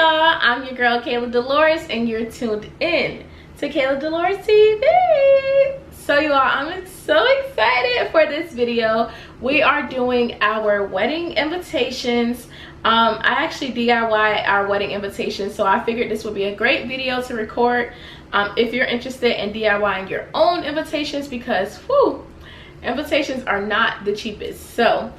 y'all, I'm your girl Kayla Delores and you're tuned in to Kayla Delores TV. So you all, I'm so excited for this video. We are doing our wedding invitations. I actually DIY our wedding invitations, so I figured this would be a great video to record if you're interested in DIYing your own invitations, because invitations are not the cheapest. So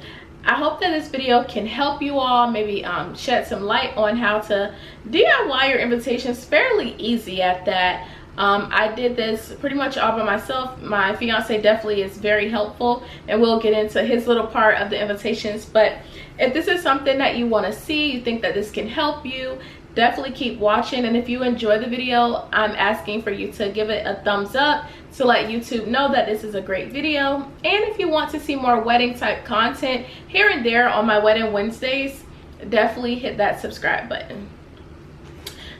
I hope that this video can help you all, maybe shed some light on how to DIY your invitations. Fairly easy at that. I did this pretty much all by myself. My fiance definitely is very helpful, and we'll get into his little part of the invitations. But if this is something that you want to see, you think that this can help you, definitely keep watching. And if you enjoy the video, I'm asking for you to give it a thumbs up to let YouTube know that this is a great video. And if you want to see more wedding type content here and there on my Wedding Wednesdays, definitely hit that subscribe button.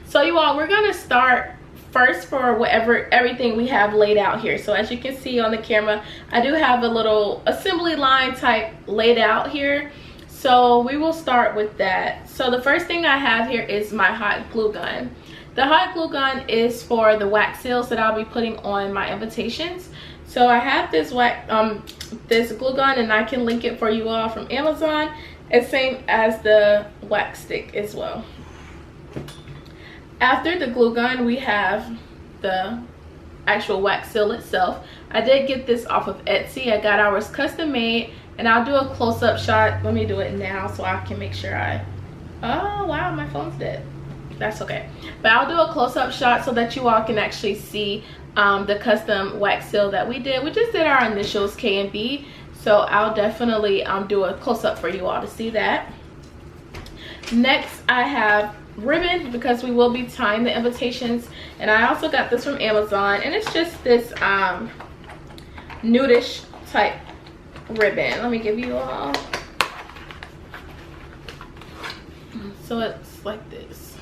So you all, we're gonna start first for everything we have laid out here. So as you can see on the camera, I do have a little assembly line type laid out here. So we will start with that. So the first thing I have here is my hot glue gun. The hot glue gun is for the wax seals that I'll be putting on my invitations. So I have this this glue gun, and I can link it for you all from Amazon. It's same as the wax stick as well. After the glue gun, we have the actual wax seal itself. I did get this off of Etsy. I got ours custom made, and I'll do a close-up shot. Let me do it now so I can make sure oh wow, my phone's dead. That's okay, but I'll do a close-up shot so that you all can actually see the custom wax seal that we did. We just did our initials K and B, so I'll definitely do a close-up for you all to see that. Next, I have ribbon, because we will be tying the invitations, and I also got this from Amazon, and it's just this nudish type ribbon. Let me give you all. So it's like this,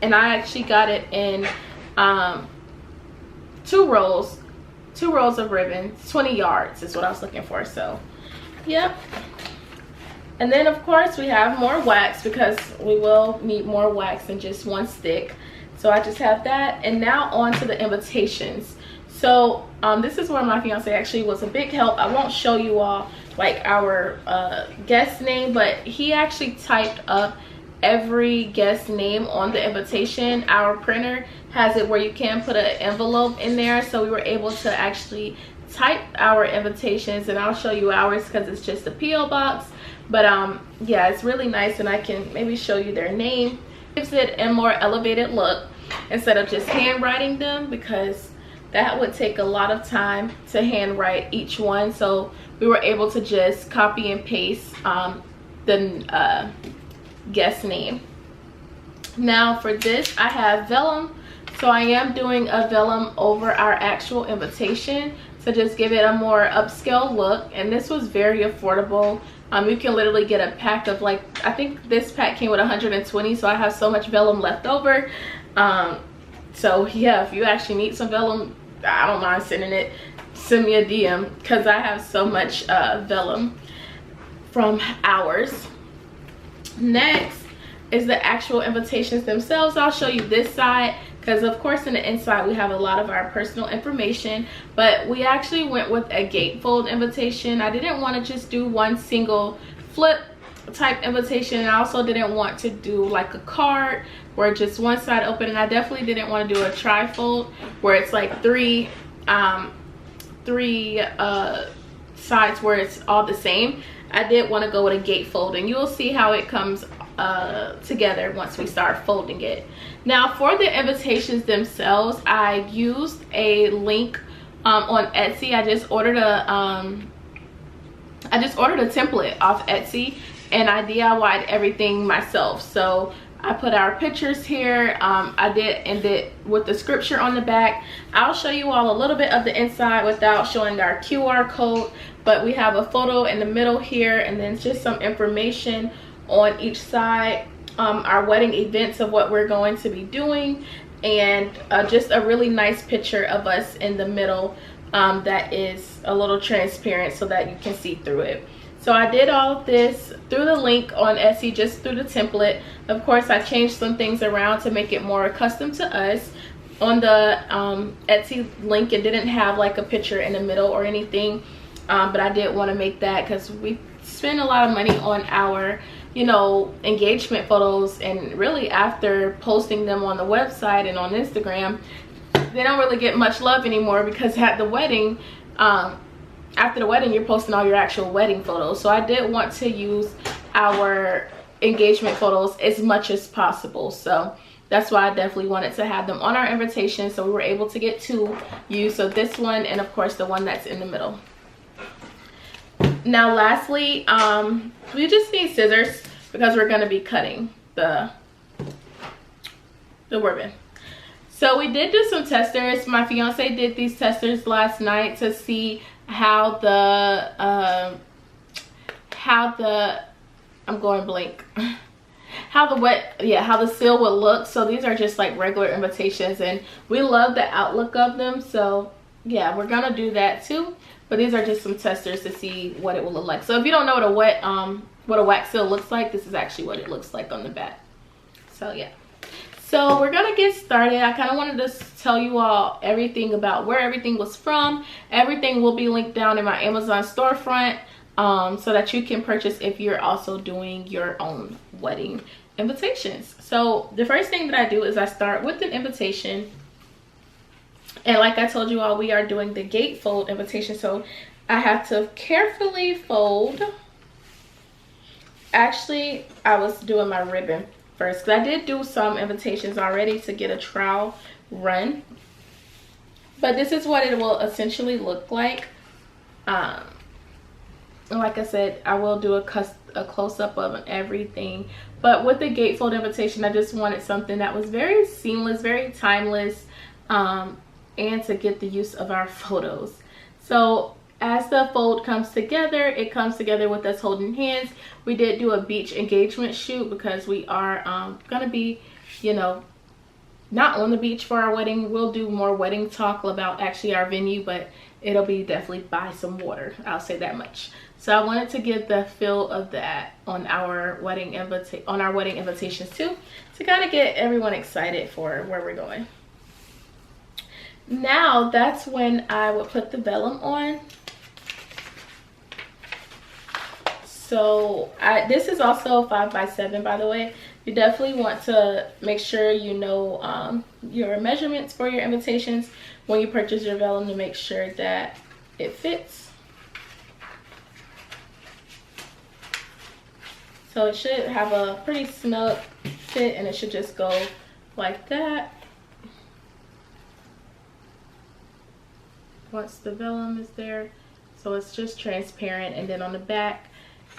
and I actually got it in two rolls of ribbon. 20 yards is what I was looking for. So yep. And then of course we have more wax, because we will need more wax than just one stick. So I just have that. And now on to the invitations. So this is where my fiance actually was a big help. I won't show you all like our guest name, but he actually typed up every guest name on the invitation. Our printer has it where you can put an envelope in there, so we were able to actually type our invitations, and I'll show you ours because it's just a PO box. But yeah, it's really nice, and I can maybe show you their name. Gives it a more elevated look instead of just handwriting them, because that would take a lot of time to handwrite each one. So we were able to just copy and paste the guest name. Now for this, I have vellum. So I am doing a vellum over our actual invitation to just give it a more upscale look, and this was very affordable. You can literally get a pack of, like, I think this pack came with 120, so I have so much vellum left over. So yeah, if you actually need some vellum, I don't mind sending it. Send me a DM, because I have so much vellum from ours. Next is the actual invitations themselves. I'll show you this side, because of course in the inside we have a lot of our personal information, but we actually went with a gatefold invitation. I didn't want to just do one single flip type invitation, and I also didn't want to do like a card where just one side open, and I definitely didn't want to do a trifold where it's like three sides where it's all the same. I did want to go with a gatefold, and you'll see how it comes together once we start folding it. Now for the invitations themselves, I used a link on Etsy. I just ordered a template off Etsy, and I DIY'd everything myself. So I put our pictures here. I did end it with the scripture on the back. I'll show you all a little bit of the inside without showing our QR code, but we have a photo in the middle here, and then just some information on each side, our wedding events of what we're going to be doing, and just a really nice picture of us in the middle that is a little transparent so that you can see through it. So I did all of this through the link on Etsy, just through the template. Of course, I changed some things around to make it more custom to us. On the Etsy link, it didn't have like a picture in the middle or anything, but I did want to make that because we spend a lot of money on our, you know, engagement photos, and really after posting them on the website and on Instagram, they don't really get much love anymore, because at the wedding, after the wedding, you're posting all your actual wedding photos. So I did want to use our engagement photos as much as possible. So that's why I definitely wanted to have them on our invitation. So we were able to get 2 used. So this one, and of course the one that's in the middle. Now lastly, we just need scissors because we're going to be cutting the ribbon. So we did do some testers. My fiance did these testers last night to see how the I'm going blank. How the seal would look. So these are just like regular invitations, and we love the outlook of them. So yeah, we're gonna do that too. But these are just some testers to see what it will look like. So if you don't know what a wax seal looks like, this is actually what it looks like on the back. So yeah. So we're gonna get started. I kind of wanted to tell you all everything about where everything was from. Everything will be linked down in my Amazon storefront, so that you can purchase if you're also doing your own wedding invitations. So the first thing that I do is I start with an invitation. And like I told you all, we are doing the gatefold invitation. So I have to carefully fold. Actually, I was doing my ribbon first, because I did do some invitations already to get a trial run. But this is what it will essentially look like. Like I said, I will do a close-up of everything. But with the gatefold invitation, I just wanted something that was very seamless, very timeless, and to get the use of our photos. So as the fold comes together, it comes together with us holding hands. We did do a beach engagement shoot because we are gonna be, you know, not on the beach for our wedding. We'll do more wedding talk about actually our venue, but it'll be definitely by some water, I'll say that much. So I wanted to get the feel of that on our wedding invitations too, to kind of get everyone excited for where we're going. Now that's when I would put the vellum on. So this is also 5x7, by the way. You definitely want to make sure you know your measurements for your invitations when you purchase your vellum, to make sure that it fits. So it should have a pretty snug fit, and it should just go like that. Once the vellum is there, so it's just transparent, and then on the back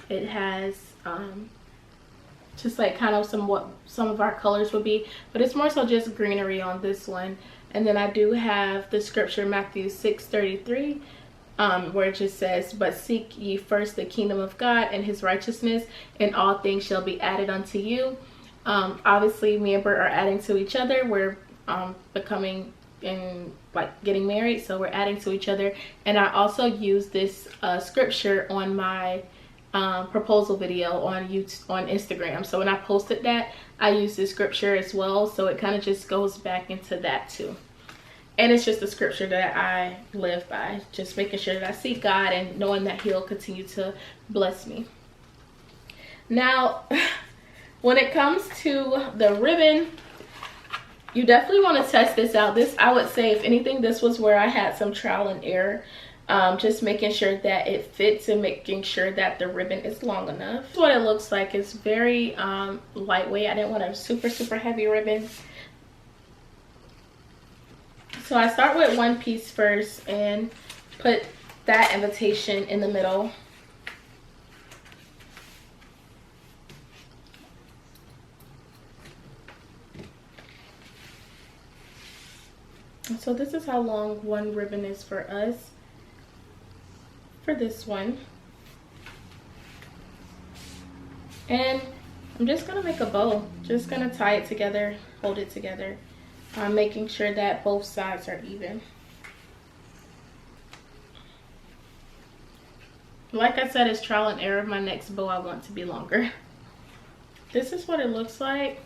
it has just like kind of what some of our colors would be, but it's more so just greenery on this one. And then I do have the scripture, Matthew 6:33, where it just says, "But seek ye first the kingdom of God and his righteousness, and all things shall be added unto you." Obviously me and Bert are adding to each other. We're becoming and like getting married, so we're adding to each other. And I also use this scripture on my proposal video on Instagram. So when I posted that, I used this scripture as well, so it kind of just goes back into that too. And it's just a scripture that I live by, just making sure that I seek God and knowing that he'll continue to bless me. Now when it comes to the ribbon, you definitely want to test this out. This, I would say, if anything, this was where I had some trial and error. Just making sure that it fits and making sure that the ribbon is long enough. This is what it looks like. It's very lightweight. I didn't want a super heavy ribbon. So I start with one piece first and put that invitation in the middle. So this is how long one ribbon is for us. For this one, and I'm just gonna make a bow. Just gonna tie it together, hold it together, making sure that both sides are even. like I said, it's trial and error. My next bow I want to be longer. This is what it looks like.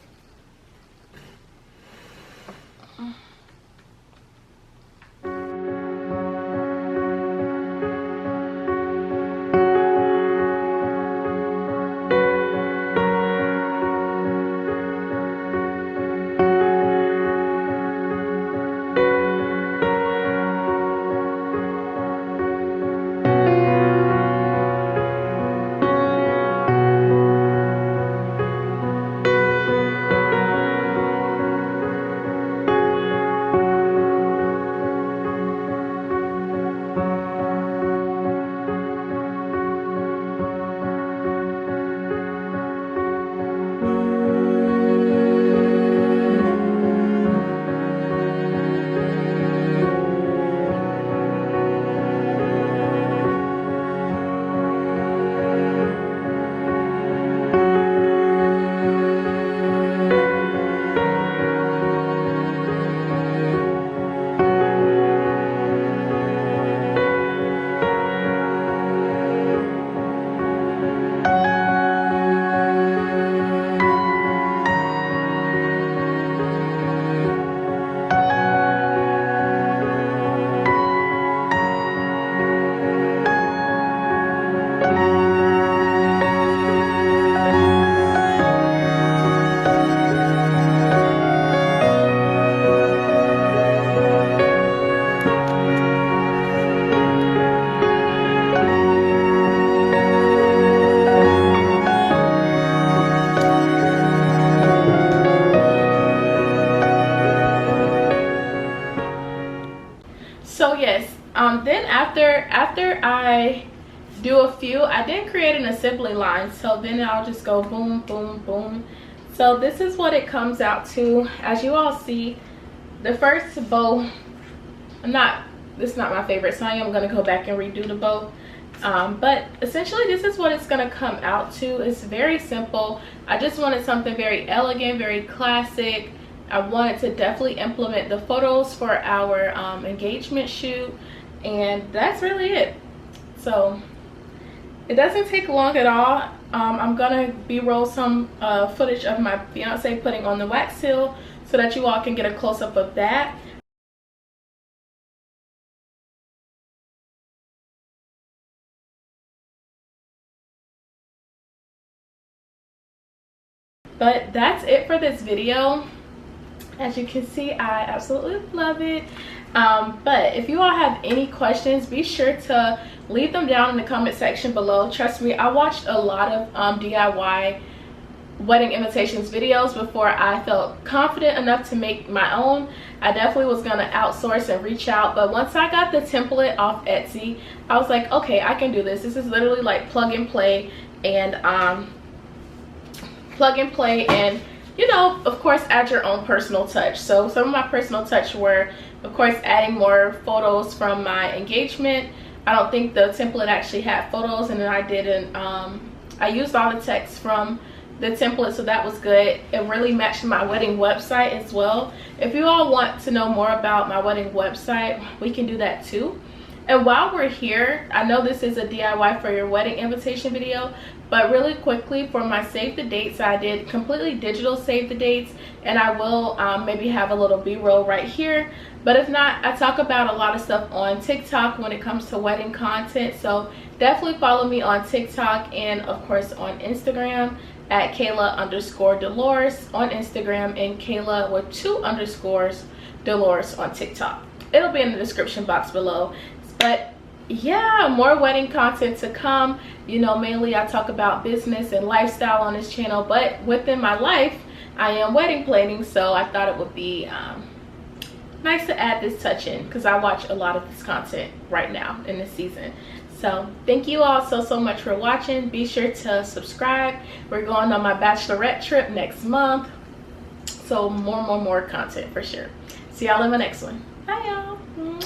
So yes, then after I do a few, I did create an assembly line, so then I'll just go boom, boom, boom. So this is what it comes out to. As you all see, the first bow, this is not my favorite, so I am going to go back and redo the bow. But essentially this is what it's going to come out to. It's very simple. I just wanted something very elegant, very classic. I wanted to definitely implement the photos for our engagement shoot, and that's really it. So it doesn't take long at all. I'm gonna b-roll some footage of my fiance putting on the wax seal so that you all can get a close-up of that. But that's it for this video. As you can see, I absolutely love it. But if you all have any questions, be sure to leave them down in the comment section below. Trust me, I watched a lot of DIY wedding invitations videos before I felt confident enough to make my own. I definitely was gonna outsource and reach out, but once I got the template off Etsy, I was like, okay, I can do this. This is literally like plug and play, and you know, of course, add your own personal touch. So some of my personal touch were, of course, adding more photos from my engagement. I don't think the template actually had photos, and then I used all the text from the template, so that was good. It really matched my wedding website as well. If you all want to know more about my wedding website, we can do that too. And while we're here, I know this is a DIY for your wedding invitation video, but really quickly, for my save the dates, I did completely digital save the dates, and I will maybe have a little b-roll right here. But if not, I talk about a lot of stuff on TikTok when it comes to wedding content, so definitely follow me on TikTok and of course on Instagram at Kayla_Delores on Instagram, and Kayla with 2 underscores Delores on TikTok. It'll be in the description box below. But yeah, more wedding content to come. You know, mainly I talk about business and lifestyle on this channel, but within my life I am wedding planning, so I thought it would be nice to add this touch in because I watch a lot of this content right now in this season. So thank you all so much for watching. Be sure to subscribe. We're going on my bachelorette trip next month, so more content for sure. See y'all in my next one. Bye y'all.